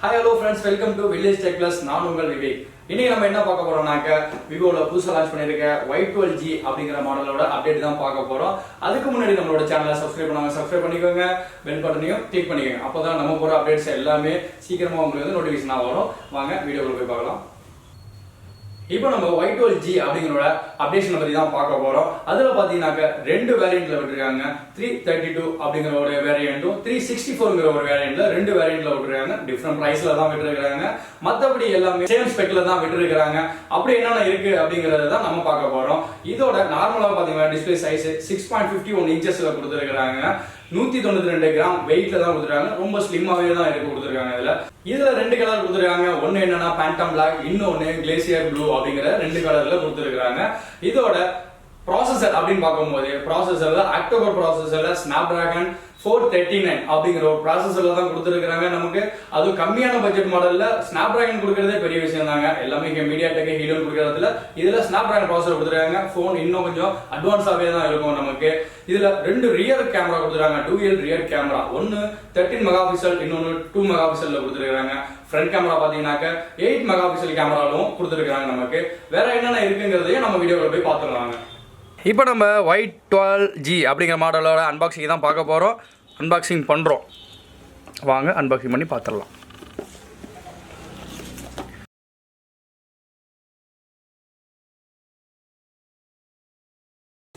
Hi hello friends, welcome to Village Tech Plus. நான் உங்கள் விவேக். இன்னைக்கு நம்ம என்ன பார்க்க போறோம்னாக்க விவோல புதுசா லான்ச் பண்ணிருக்க y12g அப்படிங்கிற மாடலோட அப்டேட் தான் பார்க்க போறோம். அதுக்கு முன்னாடி நம்மளோட சேனலை சப்ஸ்கிரைப் பண்ணிக்கோங்க, பெல் பட்டனையும் கிளிக் பண்ணிக்கோங்க. அப்பதான் நம்ம போற அப்டேட்ஸ் எல்லாமே சீக்கிரமா உங்களுக்கு வந்து நோட்டிஃபிகேஷனா வரும். வாங்க வீடியோக்குள்ள போய் பார்க்கலாம். இப்போ நம்ம y12g அப்படிங்கற அப்டேஷனை பத்தி தான் பார்க்க போறோம். அதுல பாத்தீங்கன்னாக்க ரெண்டு வேரியன்ட்ல விட்டுருக்காங்க. 332 அப்படிங்கிற ஒரு வேரியன்ட்டும் 364ங்கிற ஒரு வேரியன்ட்ல ரெண்டு வேரியன்ட்ல விட்டுருக்காங்க. டிஃபரண்ட் பிரைஸ்ல தான் விட்டுருக்காங்க. மத்தபடி எல்லாமே சேம் ஸ்பெக்ல தான் விட்டுருக்காங்க. அப்படி என்னென்ன இருக்கு அப்படிங்கறத தான் நம்ம பார்க்க போறோம். இதோட நார்மலா பாத்தீங்கன்னா டிஸ்ப்ளே சைஸ் 6.51 இன்ச்சஸ்ல கொடுத்துருக்காங்க. 192 கிராம் வெயிட்ல தான் கொடுத்துருக்காங்க. ரொம்ப ஸ்லிம்மாவே தான் இருக்கு கொடுத்துருக்காங்க. இதுல ரெண்டு கலர் கொடுத்துருக்காங்க. ஒன்னு என்னன்னா பேண்டம் பிளாக், இன்னொன்னு கிளேசியர் ப்ளூ அப்படிங்கிற ரெண்டு கலர்ல கொடுத்துருக்காங்க. இதோட ப்ராசஸர் அப்படின்னு பார்க்கும்போது ப்ராசஸர்ல அக்டோபர் ப்ராசஸர்ல ஸ்னாப்டிராகன் 439 அப்படிங்கிற ஒரு ப்ராசஸர்ல தான் கொடுத்துருக்காங்க. நமக்கு அது கம்மியான பட்ஜெட் மாடல்ல ஸ்னாப்டிராகன் கொடுக்கறதே பெரிய விஷயம் தாங்க. எல்லாமே மீடியாடெக் ஹீலியோ கொடுக்கறதுல இதுல ஸ்னாப்டிராகன் ப்ராசஸர் கொடுத்துருக்காங்க. போன் இன்னும் கொஞ்சம் அட்வான்ஸாவே தான் இருக்கும் நமக்கு. இதுல ரெண்டு ரியர் கேமரா கொடுத்துருக்காங்க. டூயல் ரியர் கேமரா, ஒன்னு 13 மெகா பிக்சல், இன்னொன்னு 2 மெகா பிக்சல்ல கொடுத்துருக்காங்க. ஃப்ரண்ட் கேமரா பாத்தீங்கன்னாக்க 8 மெகா பிக்சல் கேமராலும் கொடுத்துருக்காங்க. நமக்கு வேற என்னென்ன இருக்குங்கிறதையும் நம்ம வீடியோவில் போய் பார்த்துடலாங்க. இப்போ நம்ம y12g அப்படிங்கிற மாடலோட அன்பாக்சிங் தான் பார்க்க போகிறோம். அன்பாக்சிங் பண்ணுறோம், வாங்க அன்பாக்சிங் பண்ணி பார்த்துடலாம்.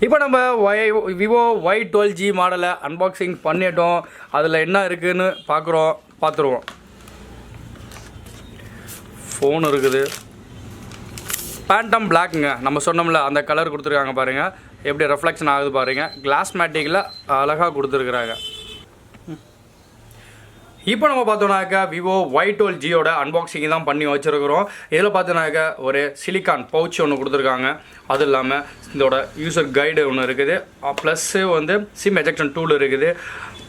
இப்போ நம்ம விவோ y12g மாடலை அன்பாக்சிங் பண்ணிட்டோம். அதில் என்ன இருக்குதுன்னு பார்த்துருவோம். ஃபோன் இருக்குது, பேண்டம் பிளாக்குங்க, நம்ம சொன்னோம்ல அந்த கலர் கொடுத்துருக்காங்க பாருங்கள், எப்படி ரெஃப்ளெக்ஷன் ஆகுது பாருங்கள். கிளாஸ் மேட்டிக்கில் அழகாக கொடுத்துருக்குறாங்க. இப்போ நம்ம பார்த்தோம்னாக்கா விவோ y12gயோட அன்பாக்சிங் தான் பண்ணி வச்சுருக்கிறோம். இதில் பார்த்தோன்னாக்கா ஒரு சிலிக்கான் பவுச் ஒன்று கொடுத்துருக்காங்க. அது இல்லாமல் இதோட யூசர் கைடு ஒன்று இருக்குது, ப்ளஸ்ஸு வந்து சிம் எஜெக்ஷன் டூல் இருக்குது.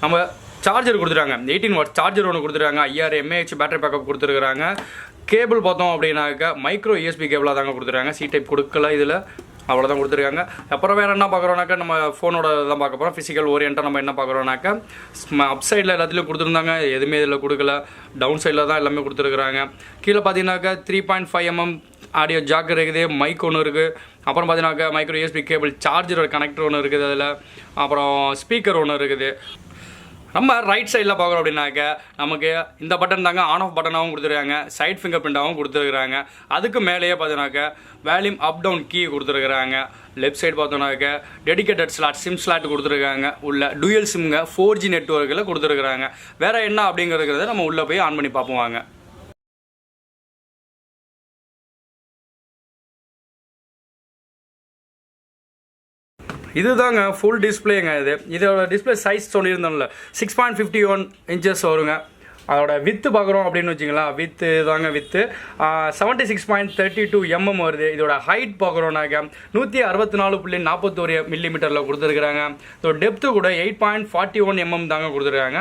நம்ம சார்ஜர் கொடுத்துருக்காங்க, 18 வாட் சார்ஜர் ஒன்று கொடுத்துருக்காங்க. 5000 mAh பேட்டரி பேக்கப் கொடுத்துருக்குறாங்க. கேபிள் பார்த்தோம் அப்படின்னாக்கா மைக்ரோ யூஎஸ்பி கேபிளாக தாங்க கொடுத்துருக்காங்க. சி டைப் கொடுக்கல இதில், அவ்வளோதான் கொடுத்துருக்காங்க. அப்புறம் வேறு என்ன பார்க்குறோன்னாக்கா நம்ம ஃபோனோட தான் பார்க்க போகிறோம். ஃபிசிக்கல் ஓரியன்ட்டாக நம்ம என்ன பார்க்குறோன்னாக்கா அப் சைடில் எல்லாத்துலேயும் கொடுத்துருந்தாங்க, எதுவுமே இதில் கொடுக்கல. டவுன் சைடில் தான் எல்லாமே கொடுத்துருக்குறாங்க. கீழே பார்த்தீங்கன்னாக்கா 3.5mm ஆடியோ ஜாக் இருக்குது, மைக் ஒன்று இருக்குது. அப்புறம் பார்த்தீங்கன்னாக்கா மைக்ரோ யூஎஸ்பி கேபிள் சார்ஜரோட கனெக்டர் ஒன்று இருக்குது அதில். அப்புறம் ஸ்பீக்கர் ஒன்று இருக்குது. நம்ம ரைட் சைடில் பார்க்குறோம் அப்படின்னாக்க நமக்கு இந்த பட்டன் தாங்க ஆன் ஆஃப் பட்டனாகவும் கொடுத்துருக்காங்க, சைட் ஃபிங்கர் பிரிண்டாகவும் கொடுத்துருக்குறாங்க. அதுக்கு மேலேயே பார்த்தோன்னாக்க வேல்யூம் அப் டவுன் கீ கொடுத்துருக்குறாங்க. லெஃப்ட் சைடு பார்த்தோன்னாக்க டெடிகேட்டட் ஸ்லாட், சிம் ஸ்லாட் கொடுத்துருக்காங்க. உள்ள டூயல் சிம்ங்க 4G நெட்வொர்க்கில் கொடுத்துருக்குறாங்க. வேறு என்ன அப்படிங்கிறத நம்ம உள்ளே போய் ஆன் பண்ணி பார்ப்போம் வாங்க. இதுதாங்க ஃபுல் டிஸ்பிளேங்க. இதோட டிஸ்பிளே சைஸ் சொல்லியிருந்தோம்ல 6.51 இன்ச்சஸ் வருங்க. அதோட வித்து பார்க்குறோம் அப்படின்னு வச்சிங்களா, வித்து தாங்க வித்து 76.32 mm வருது. இதோட ஹைட் பார்க்குறோன்னாக்க 164.41 மில்லிமீட்டரில் கொடுத்துருக்குறாங்க. இதோட டெப்த்து கூட 8.41 mm தாங்க கொடுத்துருக்காங்க.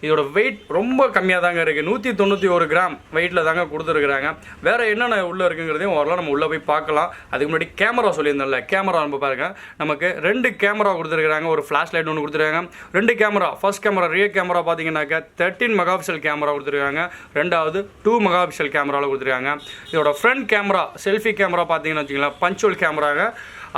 இதோட வெயிட் ரொம்ப கம்மியாக தாங்க இருக்குது, 191 கிராம் வெயிட்டில் தாங்க கொடுத்துருக்குறாங்க. வேறு என்னென்ன உள்ளே இருக்குங்கிறதையும் ஓரளவு நம்ம உள்ளே போய் பார்க்கலாம். அதுக்கு முன்னாடி கேமரா சொல்லியிருந்தோம்ல, கேமரா நம்ம பாருங்கள். நமக்கு ரெண்டு கேமரா கொடுத்துருக்குறாங்க, ஒரு ஃப்ளாஷ் லைட் ஒன்று கொடுத்துருக்காங்க. ரெண்டு camera, first camera rear camera பார்த்தீங்கன்னாக்க 13 மெகா பிக்சல் கேமரா கொடுத்துருக்காங்க. ரெண்டாவது 2 மெகா பிக்சல் கேமராவில் கொடுத்துருக்காங்க. இதோட ஃப்ரண்ட் கேமரா செல்ஃபி கேமரா பார்த்தீங்கன்னு வச்சுங்களேன், பஞ்சுவல் கேமராங்க,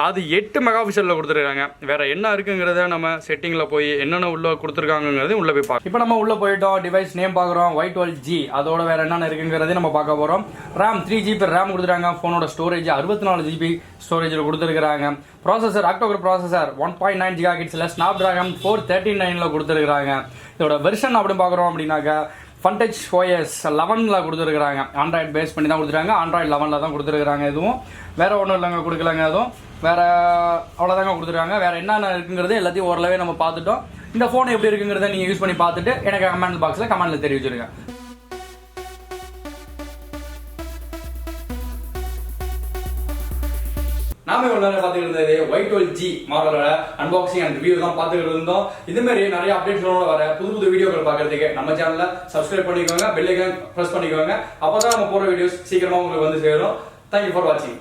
அது 8 மெகா பிக்சலில் கொடுத்துருக்காங்க. வேறு என்ன இருக்குங்கிறத நம்ம செட்டிங்கில் போய் என்னென்ன உள்ளே கொடுத்துருக்காங்கிறது உள்ளே போய் பார்க்கலாம். இப்போ நம்ம உள்ளே போயிட்டோம், டிவைஸ் நேம் பார்க்குறோம் y12g. அதோட வேறு என்னென்ன இருக்குங்கிறதையும் நம்ம பார்க்க போகிறோம். ரேம் 3GB ரேம் கொடுத்துருக்காங்க. ஃபோனோட ஸ்டோரேஜ் 64GB ஸ்டோரேஜில் கொடுத்துருக்காங்க. Processor October processor 1.9 GHz Snapdragon 439 கொடுத்துருக்காங்க. இதோட வெர்ஷன் அப்படின்னு பார்க்குறோம் அப்படின்னாக்கா ஃபன்டச் OS 11 கொடுத்துருக்காங்க. ஆண்ட்ராய்டு பேஸ் பண்ணி தான் கொடுத்துருக்காங்க. ஆண்ட்ராய்டு 11 தான் கொடுத்துருக்காங்க. இதுவும் வேற ஒன்றும் இல்லைங்க, கொடுக்கலங்க. அதுவும் வேற அவ்வளோதாங்க கொடுத்துருக்காங்க. வேற என்னென்ன இருக்குங்கிறது எல்லாத்தையும் ஓரளவே நம்ம பார்த்துட்டோம். இந்த ஃபோன் எப்படி இருக்குங்கிறத நீங்கள் யூஸ் பண்ணி பார்த்துட்டு எனக்கு கமெண்ட் பாக்ஸில் கமெண்ட்ல தெரிவிச்சிருங்க. நாம இவ்வளவு நேரம் பார்த்துட்டு இருந்தது y12g மாடலோட அன்பாக்சிங் அண்ட் ரிவ்யூ தான் பார்த்துட்டு இருந்தோம். இது மாதிரி நிறைய அப்டேட்ஸோட வர புது வீடியோக்கள் பார்க்கறதுக்கு நம்ம சேனலை சப்ஸ்கிரைப் பண்ணிக்கோங்க, பெல் ஐகான் பிரஸ் பண்ணிக்கோங்க. அப்பதான் நம்ம போற வீடியோஸ் சீக்கிரமா உங்களுக்கு வந்து சேரும். தேங்க்யூ ஃபார் வாட்சிங்.